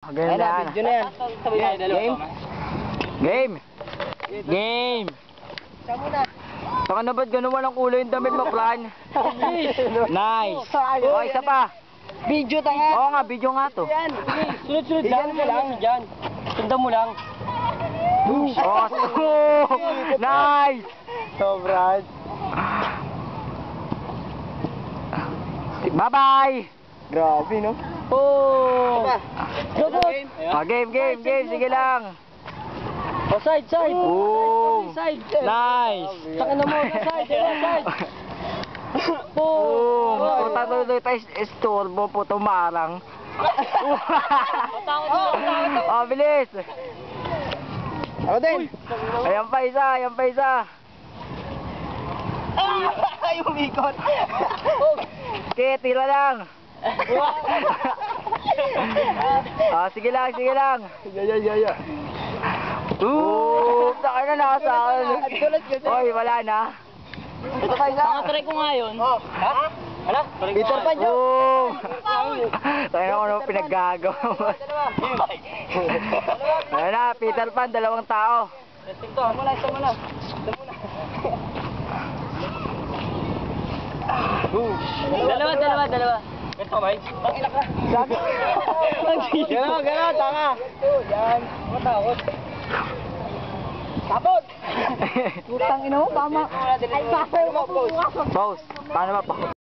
Ganun na yan. Video na yan. Game? Game! Game! Siya muna. Saka na ba't ganun walang kulay yung damit mo, Fran? Nice! O, isa pa. Video tanga. Oo nga, video nga to. Yan. Sunod-sunod lang. Diyan. Sundan mo lang. Oh, nice! Sobrang. Bye-bye! Grabe, no? Oh! Go, go! Game. Sige lang. Side. Oh! Side. Nice! Taka na mo. Side. Oh! Puta tuloy tayo istorbo po tumarang. Oh, bilis! Ako din. Ayan pa isa. Ay, umikot. Okay, tira lang. Sige lang. Yeah. Saka na nasa akin. Oy, wala na. Ito pa isa. Nakatry ko nga yun. Ha? Ano? Peter Pan yun. Tayo na ano pinaggagawa mo. Ayan na, Peter Pan, 2 tao. Ito muna. Dalawa. Ito, Mike. Pakinak ka. Gano'n, tanga. Yan. Matakot. Tapos! Putang ina mo, tama. Ay, Boss, paano ba pa?